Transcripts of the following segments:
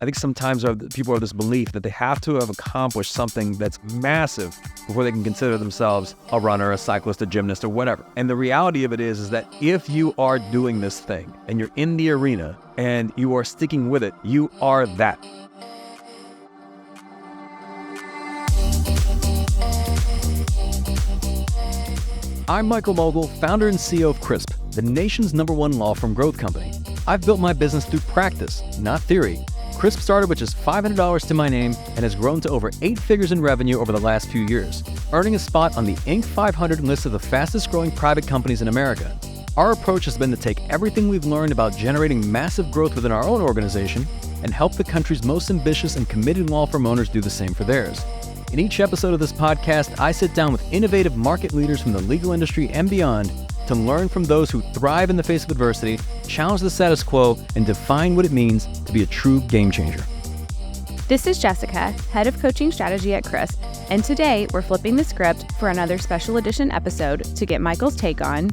I think sometimes people have this belief that they have to have accomplished something that's massive before they can consider themselves a runner, a cyclist, a gymnast, or whatever. And the reality of it is that if you are doing this thing and you're in the arena and you are sticking with it, you are that. I'm Michael Mogill, founder and CEO of Crisp, the nation's #1 law firm growth company. I've built my business through practice, not theory. Crisp started with just $500 to my name and has grown to over 8 figures in revenue over the last few years, earning a spot on the Inc. 500 list of the fastest growing private companies in America. Our approach has been to take everything we've learned about generating massive growth within our own organization and help the country's most ambitious and committed law firm owners do the same for theirs. In each episode of this podcast, I sit down with innovative market leaders from the legal industry and beyond to learn from those who thrive in the face of adversity, challenge the status quo, and define what it means to be a true game changer. This is Jessica, Head of Coaching Strategy at Crisp, and today we're flipping the script for another special edition episode to get Michael's take on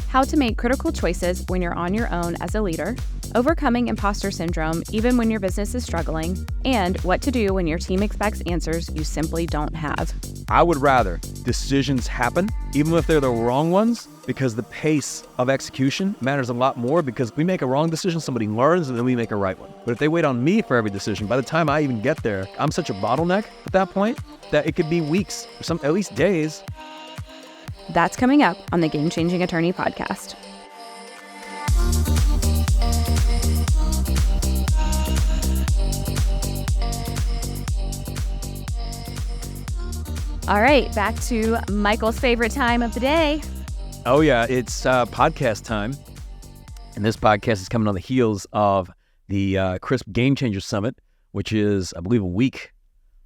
how to make critical choices when you're on your own as a leader, overcoming imposter syndrome even when your business is struggling, and what to do when your team expects answers you simply don't have. I would rather decisions happen, even if they're the wrong ones, because the pace of execution matters a lot more, because we make a wrong decision, somebody learns, and then we make a right one. But if they wait on me for every decision, by the time I even get there, I'm such a bottleneck at that point that it could be weeks, or at least days. That's coming up on the Game Changing Attorney podcast. All right, back to Michael's favorite time of the day. Oh yeah, it's podcast time. And this podcast is coming on the heels of the Crisp Game Changer Summit, which is, I believe, a week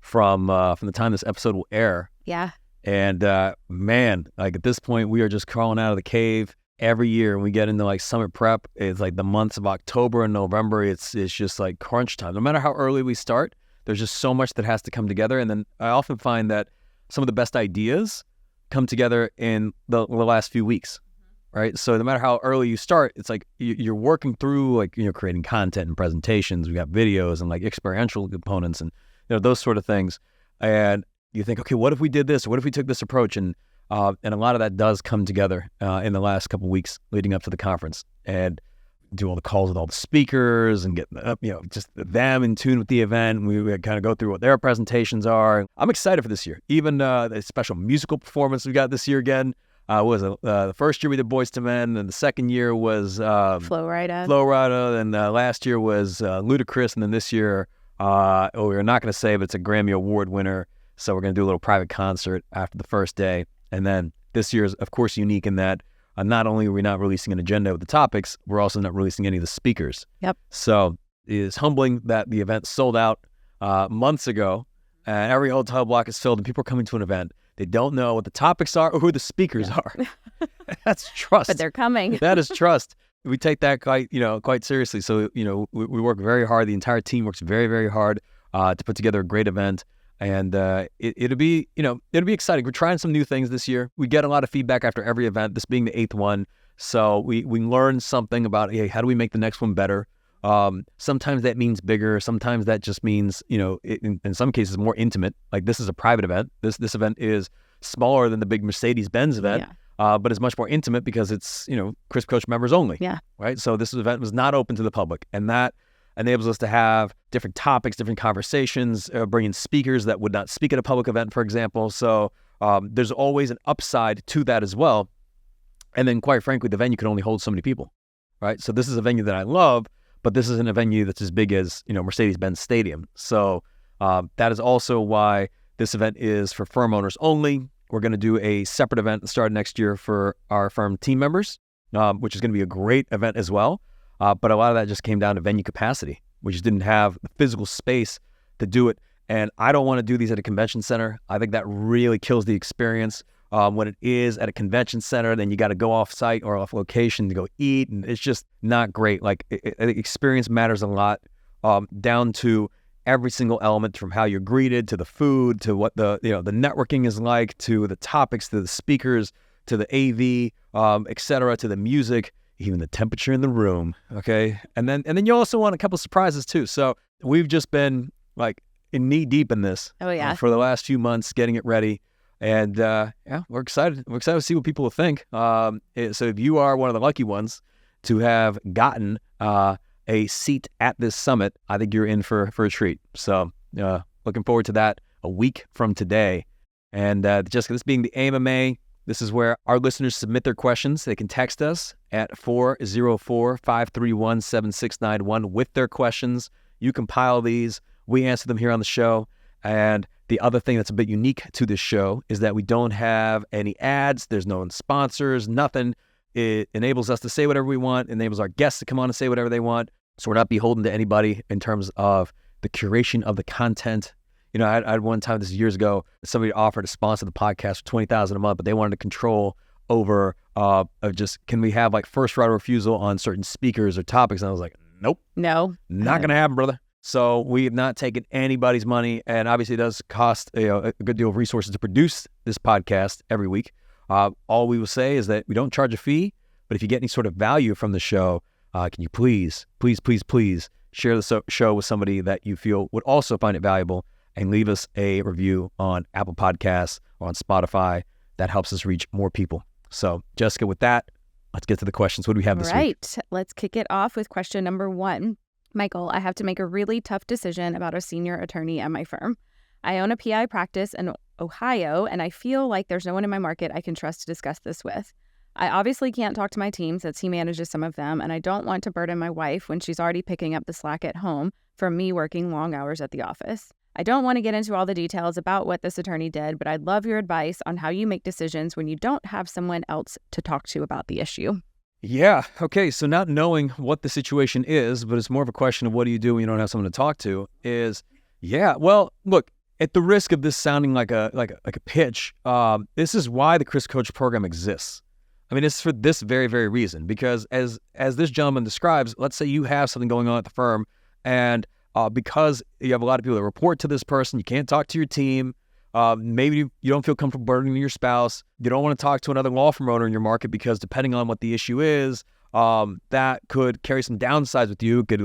from the time this episode will air. Yeah. And man, like at this point, we are just crawling out of the cave every year. And we get into like summit prep. It's like the months of October and November. It's just like crunch time. No matter how early we start, there's just so much that has to come together. And then I often find that some of the best ideas come together in the last few weeks, right? So no matter how early you start, it's like you're working through like, creating content and presentations. We got videos and like experiential components and, those sort of things. And you think, okay, what if we did this? What if we took this approach? And a lot of that does come together in the last couple of weeks leading up to the conference, and do all the calls with all the speakers and get just them in tune with the event. We kind of go through what their presentations are. I'm excited for this year. Even the special musical performance we got this year again. The first year we did Boyz II Men, and the second year was Flo Rida, and last year was Ludacris, and then this year, we're not going to say, but it's a Grammy Award winner. So we're going to do a little private concert after the first day. And then this year is, of course, unique in that not only are we not releasing an agenda with the topics, we're also not releasing any of the speakers. Yep. So it is humbling that the event sold out months ago, and every hotel block is filled, and people are coming to an event. They don't know what the topics are or who the speakers are. That's trust. But they're coming. That is trust. We take that quite seriously. So, we work very hard. The entire team works very, very hard to put together a great event. And it'll be exciting. We're trying some new things this year. We get a lot of feedback after every event, this being the 8th one. So we learn something about, hey, how do we make the next one better? Sometimes that means bigger. Sometimes that just means, in some cases, more intimate. Like this is a private event. This event is smaller than the big Mercedes-Benz event, but it's much more intimate because it's, Crisp Coach members only. Yeah. Right. So this event was not open to the public, and that enables us to have different topics, different conversations, bring in speakers that would not speak at a public event, for example. So there's always an upside to that as well. And then quite frankly, the venue can only hold so many people, right? So this is a venue that I love, but this isn't a venue that's as big as, Mercedes-Benz Stadium. So that is also why this event is for firm owners only. We're going to do a separate event that started next year for our firm team members, which is going to be a great event as well. But a lot of that just came down to venue capacity. We just didn't have the physical space to do it. And I don't want to do these at a convention center. I think that really kills the experience. When it is at a convention center, then you got to go off site or off location to go eat. And it's just not great. Like the experience matters a lot, down to every single element, from how you're greeted to the food, to what the networking is like, to the topics, to the speakers, to the AV, et cetera, to the music. Even the temperature in the room, okay? And then you also want a couple surprises too. So we've just been like in knee deep in this for the last few months, getting it ready. And we're excited. We're excited to see what people will think. So if you are one of the lucky ones to have gotten a seat at this summit, I think you're in for a treat. So looking forward to that a week from today. And Jessica, this being the AMA, this is where our listeners submit their questions. They can text us at 404-531-7691 with their questions. You compile these. We answer them here on the show. And the other thing that's a bit unique to this show is that we don't have any ads. There's no sponsors, nothing. It enables us to say whatever we want, enables our guests to come on and say whatever they want. So we're not beholden to anybody in terms of the curation of the content. You know, I had one time, this is years ago, somebody offered to sponsor the podcast for $20,000 a month, but they wanted to control over just, can we have like first right of refusal on certain speakers or topics? And I was like, nope. No. Not going to happen, brother. So we have not taken anybody's money, and obviously it does cost a good deal of resources to produce this podcast every week. All we will say is that we don't charge a fee, but if you get any sort of value from the show, can you please share the show with somebody that you feel would also find it valuable, and leave us a review on Apple Podcasts or on Spotify. That helps us reach more people. So Jessica, with that, let's get to the questions. What do we have this week? Right. Let's kick it off with question number 1. Michael, I have to make a really tough decision about a senior attorney at my firm. I own a PI practice in Ohio, and I feel like there's no one in my market I can trust to discuss this with. I obviously can't talk to my team since he manages some of them, and I don't want to burden my wife when she's already picking up the slack at home from me working long hours at the office. I don't want to get into all the details about what this attorney did, but I'd love your advice on how you make decisions when you don't have someone else to talk to about the issue. Yeah. Okay. So not knowing what the situation is, but it's more of a question of what do you do when you don't have someone to talk to is, well, look, at the risk of this sounding like a pitch, this is why the Chris Coach program exists. I mean, it's for this very, very reason, because as this gentleman describes, let's say you have something going on at the firm, and because you have a lot of people that report to this person, you can't talk to your team. Maybe you don't feel comfortable burdening your spouse. You don't want to talk to another law firm owner in your market because depending on what the issue is, that could carry some downsides with you. It could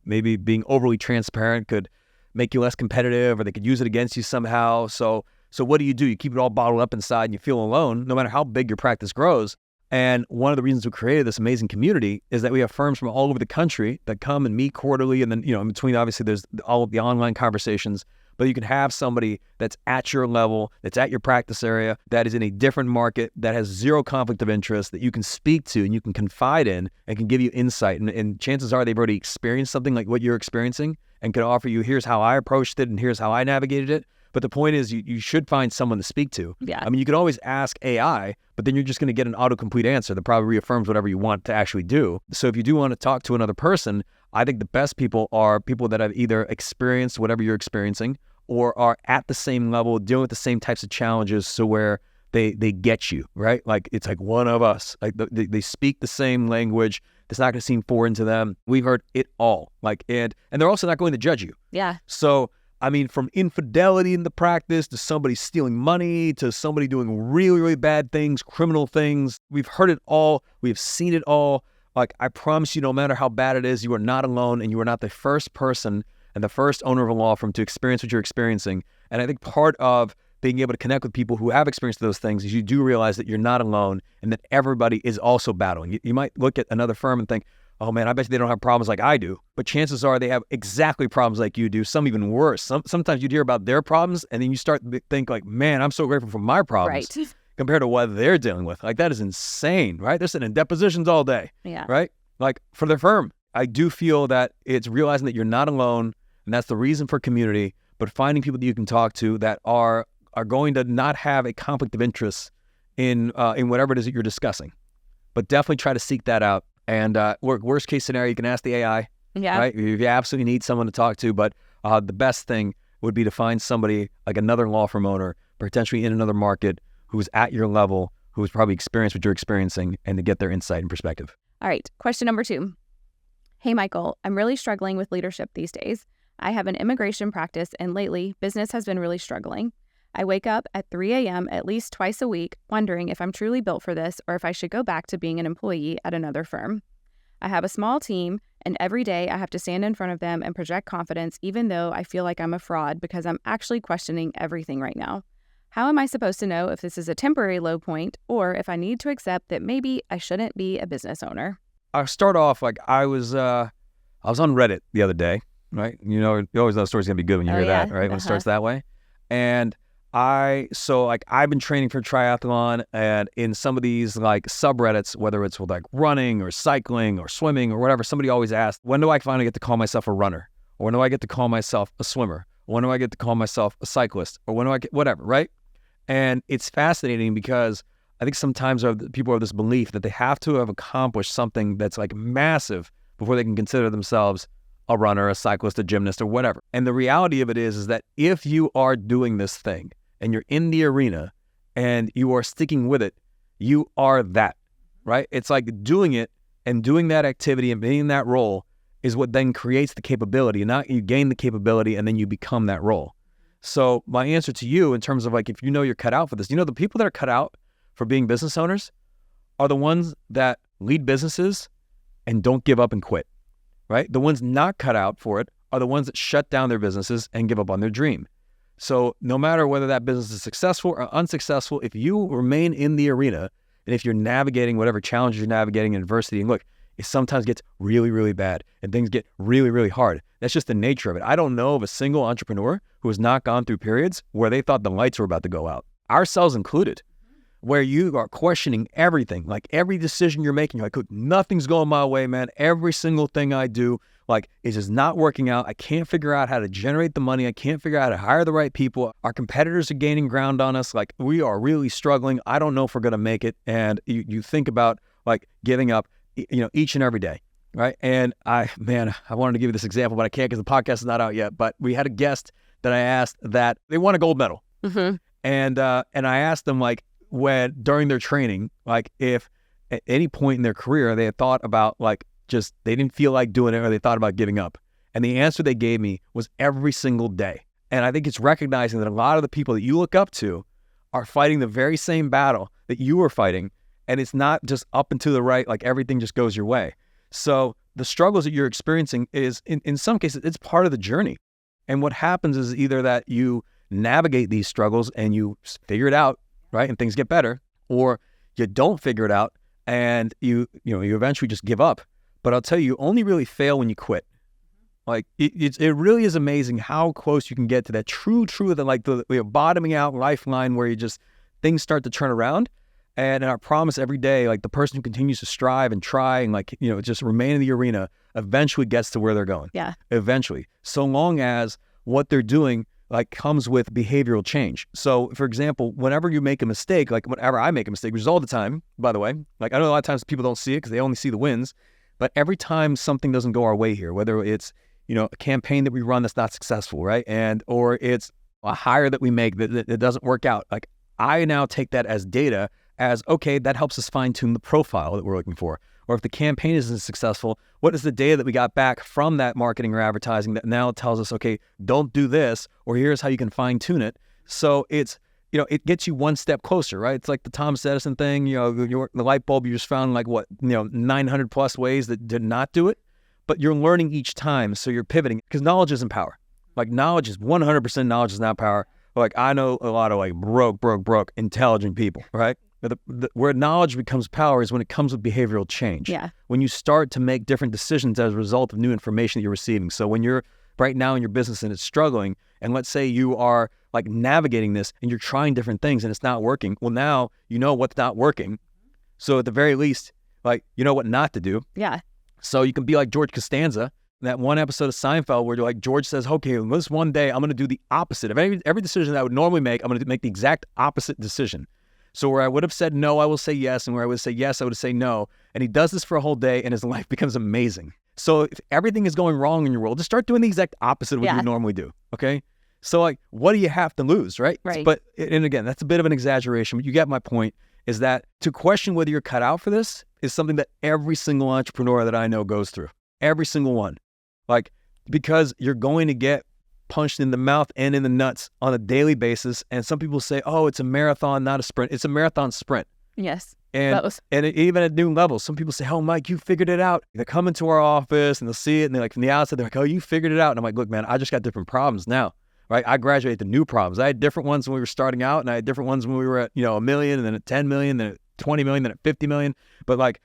maybe being overly transparent could make you less competitive, or they could use it against you somehow. So what do? You keep it all bottled up inside and you feel alone no matter how big your practice grows. And one of the reasons we created this amazing community is that we have firms from all over the country that come and meet quarterly. And then, in between, obviously, there's all of the online conversations. But you can have somebody that's at your level, that's at your practice area, that is in a different market, that has zero conflict of interest, that you can speak to and you can confide in and can give you insight. And chances are they've already experienced something like what you're experiencing and can offer you, here's how I approached it and here's how I navigated it. But the point is you should find someone to speak to. Yeah. I mean, you can always ask AI, but then you're just going to get an autocomplete answer that probably reaffirms whatever you want to actually do. So if you do want to talk to another person, I think the best people are people that have either experienced whatever you're experiencing or are at the same level, dealing with the same types of challenges, so where they get you, right? Like, it's like one of us. Like, they speak the same language. It's not going to seem foreign to them. We've heard it all. And they're also not going to judge you. Yeah. So, I mean, from infidelity in the practice to somebody stealing money to somebody doing really, really bad things, criminal things, we've heard it all. We've seen it all. Like, I promise you, no matter how bad it is, you are not alone, and you are not the first person and the first owner of a law firm to experience what you're experiencing. And I think part of being able to connect with people who have experienced those things is you do realize that you're not alone and that everybody is also battling. You might look at another firm and think, oh man, I bet you they don't have problems like I do. But chances are they have exactly problems like you do, some even worse. Sometimes you'd hear about their problems and then you start to think like, man, I'm so grateful for my problems. Right. Compared to what they're dealing with. Like, that is insane, right? They're sitting in depositions all day. Yeah. Right? Like, for their firm, I do feel that it's realizing that you're not alone, and that's the reason for community, but finding people that you can talk to that are going to not have a conflict of interest in whatever it is that you're discussing. But definitely try to seek that out. And worst case scenario, you can ask the AI. Yeah. Right? If you absolutely need someone to talk to, but the best thing would be to find somebody like another law firm owner, potentially in another market, who's at your level, who's probably experienced what you're experiencing, and to get their insight and perspective. All right. Question number 2. Hey, Michael, I'm really struggling with leadership these days. I have an immigration practice, and lately, business has been really struggling. I wake up at 3 a.m. at least twice a week, wondering if I'm truly built for this or if I should go back to being an employee at another firm. I have a small team And every day I have to stand in front of them and project confidence, even though I feel like I'm a fraud because I'm actually questioning everything right now. How am I supposed to know if this is a temporary low point or if I need to accept that maybe I shouldn't be a business owner? I'll start off like I was on Reddit the other day, right? You always know the story's gonna be good when you hear that, right? When it starts that way. And I've been training for triathlon, and in some of these like subreddits, whether it's with like running or cycling or swimming or whatever, somebody always asks, when do I finally get to call myself a runner? Or when do I get to call myself a swimmer? Or when do I get to call myself a cyclist? Or when do I get whatever, right? And it's fascinating because I think sometimes people have this belief that they have to have accomplished something that's like massive before they can consider themselves a runner, a cyclist, a gymnast, or whatever. And the reality of it is that if you are doing this thing and you're in the arena and you are sticking with it, you are that, right? It's like doing it and doing that activity and being in that role is what then creates the capability. Not you gain the capability and then you become that role. So my answer to you in terms of like, if you know you're cut out for this, the people that are cut out for being business owners are the ones that lead businesses and don't give up and quit, right? The ones not cut out for it are the ones that shut down their businesses and give up on their dream. So no matter whether that business is successful or unsuccessful, if you remain in the arena and if you're navigating whatever challenges you're navigating in adversity, and look, it sometimes gets really, really bad and things get really, really hard. That's just the nature of it. I don't know of a single entrepreneur who has not gone through periods where they thought the lights were about to go out, ourselves included, where you are questioning everything, like every decision you're making. You're like, look, nothing's going my way, man. Every single thing I do, like, is just not working out. I can't figure out how to generate the money. I can't figure out how to hire the right people. Our competitors are gaining ground on us. Like, we are really struggling. I don't know if we're going to make it. And you think about like giving up, each and every day, right? And I wanted to give you this example, but I can't because the podcast is not out yet. But we had a guest that I asked that they won a gold medal. Mm-hmm. And I asked them like when during their training, like if at any point in their career they had thought about like just they didn't feel like doing it or they thought about giving up. And the answer they gave me was every single day. And I think it's recognizing that a lot of the people that you look up to are fighting the very same battle that you were fighting. And it's not just up and to the right, like everything just goes your way. So the struggles that you're experiencing is, in some cases, it's part of the journey. And what happens is either that you navigate these struggles and you figure it out, right, and things get better, or you don't figure it out and you eventually just give up. But I'll tell you, you only really fail when you quit. Like it really is amazing how close you can get to that true, the bottoming out lifeline where you just things start to turn around. And our promise every day, like the person who continues to strive and try and like, just remain in the arena eventually gets to where they're going. Yeah. Eventually. So long as what they're doing like comes with behavioral change. So for example, whenever you make a mistake, like whenever I make a mistake, which is all the time, by the way, like I know a lot of times people don't see it because they only see the wins, but every time something doesn't go our way here, whether it's, a campaign that we run that's not successful, right? Or it's a hire that we make that doesn't work out. Like I now take that as data as, okay, that helps us fine tune the profile that we're looking for. Or if the campaign isn't successful, what is the data that we got back from that marketing or advertising that now tells us, okay, don't do this, or here's how you can fine tune it. So it's, it gets you one step closer, right? It's like the Thomas Edison thing, the light bulb, you just found like 900 plus ways that did not do it, but you're learning each time. So you're pivoting because knowledge isn't power. Like knowledge is 100% knowledge is not power. Like I know a lot of like broke intelligent people, right? Where knowledge becomes power is when it comes with behavioral change. Yeah. When you start to make different decisions as a result of new information that you're receiving. So when you're right now in your business and it's struggling, and let's say you are like navigating this and you're trying different things and it's not working. Well, now you know what's not working. So at the very least, like, you know what not to do. Yeah. So you can be like George Costanza, that one episode of Seinfeld where like George says, okay, this one day I'm going to do the opposite of every decision that I would normally make. I'm going to make the exact opposite decision. So where I would have said no, I will say yes. And where I would say yes, I would say no. And he does this for a whole day and his life becomes amazing. So if everything is going wrong in your world, just start doing the exact opposite of what you normally do. Okay. So like, what do you have to lose, right? Right. But, and again, that's a bit of an exaggeration, but you get my point, is that to question whether you're cut out for this is something that every single entrepreneur that I know goes through. Every single one. Like, because you're going to get punched in the mouth and in the nuts on a daily basis. And some people say, oh, it's a marathon, not a sprint. It's a marathon sprint. Yes. And Both. even at new levels, some people say, "Oh, Mike, you figured it out." They come into our office and they'll see it, and they're like, from the outside, they're like, "Oh, you figured it out." And I'm like, "Look, man, I just got different problems now, right? I graduated to new problems. I had different ones when we were starting out, and I had different ones when we were at, $1 million, and then at 10 million, then at 20 million, then at 50 million. But like,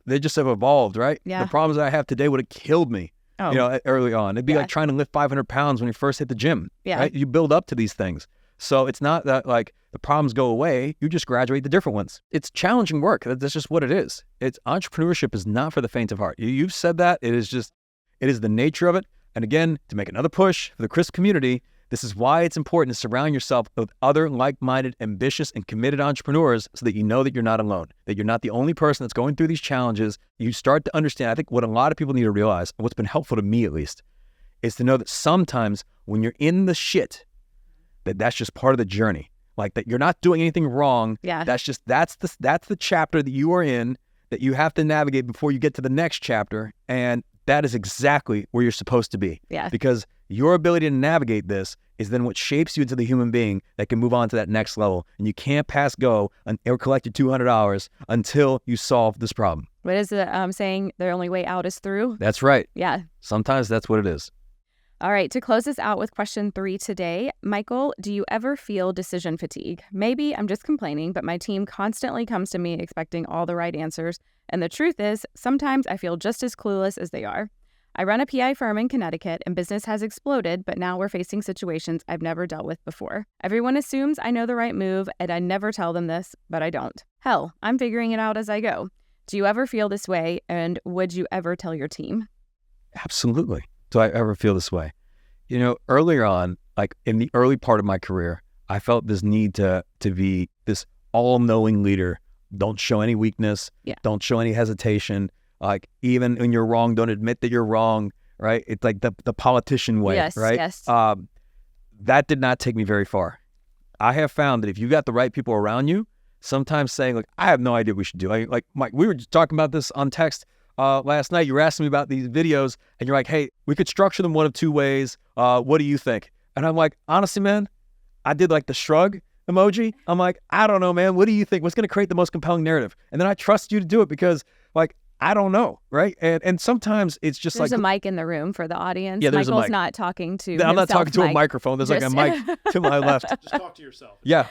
they just have evolved, right? Yeah. The problems that I have today would have killed me, early on. It'd be like trying to lift 500 pounds when you first hit the gym. Yeah. Right? You build up to these things. So it's not that like the problems go away, you just graduate to different ones. It's challenging work. That's just what it is. Entrepreneurship is not for the faint of heart. You've said that. It is the nature of it. And again, to make another push for the Chris community, this is why it's important to surround yourself with other like-minded, ambitious, and committed entrepreneurs so that you know that you're not alone, that you're not the only person that's going through these challenges. You start to understand, I think what a lot of people need to realize, and what's been helpful to me at least, is to know that sometimes when you're in the shit, that's just part of the journey. Like that you're not doing anything wrong. Yeah. That's the chapter that you are in that you have to navigate before you get to the next chapter. And that is exactly where you're supposed to be. Yeah. Because your ability to navigate this is then what shapes you into the human being that can move on to that next level. And you can't pass go or collect your $200 until you solve this problem. What is the saying? The only way out is through? That's right. Yeah. Sometimes that's what it is. All right, to close us out with question 3 today, Michael, do you ever feel decision fatigue? Maybe I'm just complaining, but my team constantly comes to me expecting all the right answers. And the truth is, sometimes I feel just as clueless as they are. I run a PI firm in Connecticut and business has exploded, but now we're facing situations I've never dealt with before. Everyone assumes I know the right move and I never tell them this, but I don't. Hell, I'm figuring it out as I go. Do you ever feel this way? And would you ever tell your team? Absolutely. Do I ever feel this way? Earlier on, like in the early part of my career, I felt this need to be this all-knowing leader. Don't show any weakness. Yeah. Don't show any hesitation. Like even when you're wrong, don't admit that you're wrong, right? It's like the politician way, Yes, right? yes. That did not take me very far. I have found that if you got the right people around you, sometimes saying, like, I have no idea what we should do. Like Mike, we were just talking about this on text last night. You were asking me about these videos and you're like, hey, we could structure them one of two ways. What do you think? And I'm like, honestly, man, I did like the shrug emoji. I'm like, I don't know, man. What do you think? What's going to create the most compelling narrative? And then I trust you to do it because like, I don't know, right? And sometimes it's just there's like... a mic in the room for the audience. Yeah, there's Michael's a mic. not talking to I'm not himself, talking to Mike. a microphone. There's like a mic to my left. Just talk to yourself. Yeah,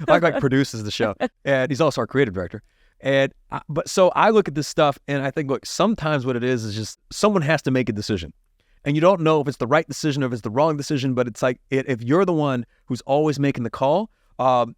like produces the show. And he's also our creative director. But so I look at this stuff and I think, look, sometimes what it is just someone has to make a decision. And you don't know if it's the right decision or if it's the wrong decision, but it's like if you're the one who's always making the call,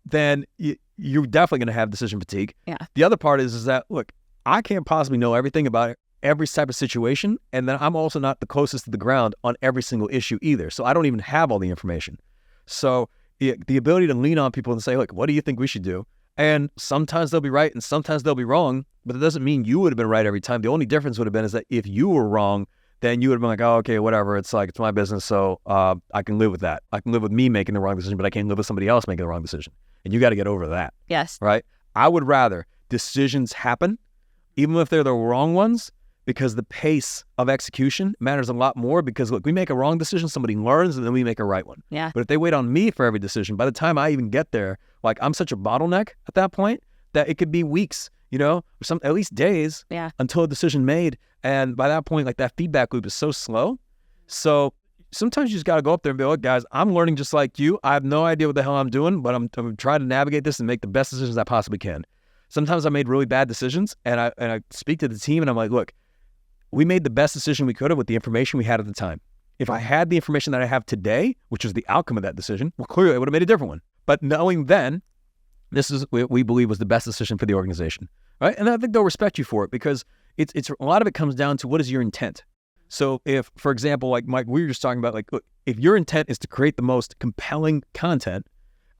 then you're definitely going to have decision fatigue. Yeah. The other part is that, look, I can't possibly know everything about every type of situation, and then I'm also not the closest to the ground on every single issue either. So I don't even have all the information. So the ability to lean on people and say, look, what do you think we should do? And sometimes they'll be right and sometimes they'll be wrong, but it doesn't mean you would have been right every time. The only difference would have been is that if you were wrong, then you would have been like, oh, okay, whatever. It's like, it's my business, so I can live with that. I can live with me making the wrong decision, but I can't live with somebody else making the wrong decision. And you got to get over that. Yes. Right? I would rather decisions happen, even if they're the wrong ones, because the pace of execution matters a lot more because, look, we make a wrong decision, somebody learns, and then we make a right one. Yeah. But if they wait on me for every decision, by the time I even get there, like I'm such a bottleneck at that point that it could be weeks, or at least days until a decision made. And by that point, like that feedback loop is so slow. So sometimes you just got to go up there and be like, guys, I'm learning just like you. I have no idea what the hell I'm doing, but I'm trying to navigate this and make the best decisions I possibly can. Sometimes I made really bad decisions and I speak to the team and I'm like, look, we made the best decision we could have with the information we had at the time. If I had the information that I have today, which is the outcome of that decision, well, clearly I would have made a different one. But knowing then, this is what we believe was the best decision for the organization, right? And I think they'll respect you for it because it's a lot of it comes down to what is your intent. So if, for example, like Mike, we were just talking about, like, look, if your intent is to create the most compelling content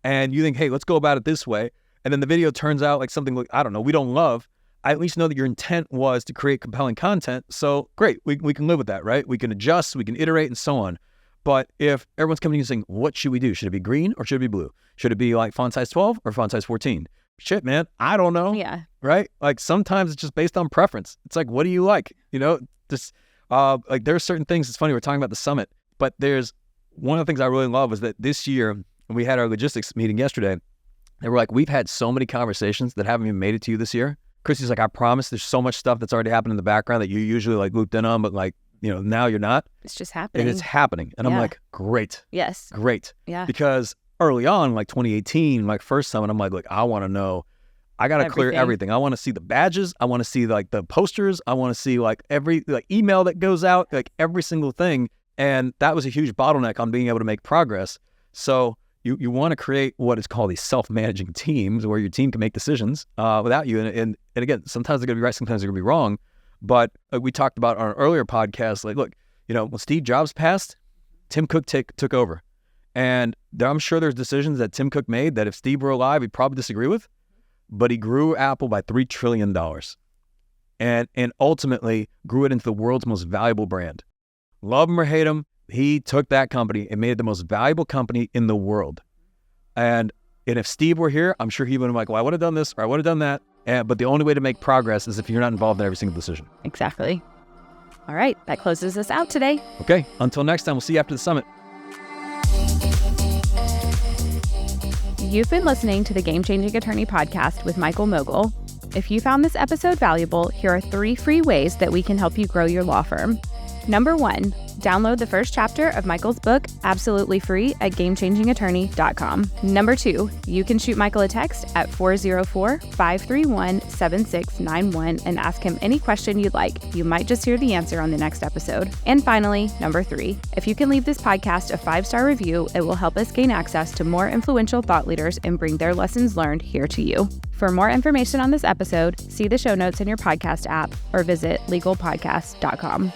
and you think, hey, let's go about it this way, and then the video turns out like something like, I don't know, we don't love, I at least know that your intent was to create compelling content. So great, we can live with that, right? We can adjust, we can iterate and so on. But if everyone's coming to you and saying, what should we do? Should it be green or should it be blue? Should it be like font size 12 or font size 14? Shit, man, I don't know. Yeah. Right? Like sometimes it's just based on preference. It's like, what do you like? Just like there are certain things, it's funny, we're talking about the summit, but there's one of the things I really love is that this year, when we had our logistics meeting yesterday, They were like, we've had so many conversations that haven't even made it to you this year. Chrissy's like, I promise there's so much stuff that's already happened in the background that you usually like looped in on, but like, now you're not. It's just happening. And it's happening. And I'm like, great. Yes. Great. Yeah. Because early on, like 2018, like first summit, I'm like, look, I want to know. I got to clear everything. I want to see the badges. I want to see like the posters. I want to see like every like email that goes out, like every single thing. And that was a huge bottleneck on being able to make progress. So you want to create what is called these self-managing teams where your team can make decisions without you. And again, sometimes they're going to be right, sometimes they're going to be wrong. But we talked about on an earlier podcast, like, look, when Steve Jobs passed, Tim Cook took over. And I'm sure there's decisions that Tim Cook made that if Steve were alive, he'd probably disagree with. But he grew Apple by $3 trillion and ultimately grew it into the world's most valuable brand. Love him or hate him, he took that company and made it the most valuable company in the world. And if Steve were here, I'm sure he would have been like, well, I would have done this or I would have done that. But the only way to make progress is if you're not involved in every single decision. Exactly. All right, that closes us out today. Okay, until next time, we'll see you after the summit. You've been listening to the Game Changing Attorney podcast with Michael Mogill. If you found this episode valuable, here are 3 free ways that we can help you grow your law firm. Number 1, download the first chapter of Michael's book absolutely free at gamechangingattorney.com. Number 2, you can shoot Michael a text at 404-531-7691 and ask him any question you'd like. You might just hear the answer on the next episode. And finally, number 3, if you can leave this podcast a 5-star review, it will help us gain access to more influential thought leaders and bring their lessons learned here to you. For more information on this episode, see the show notes in your podcast app or visit legalpodcast.com.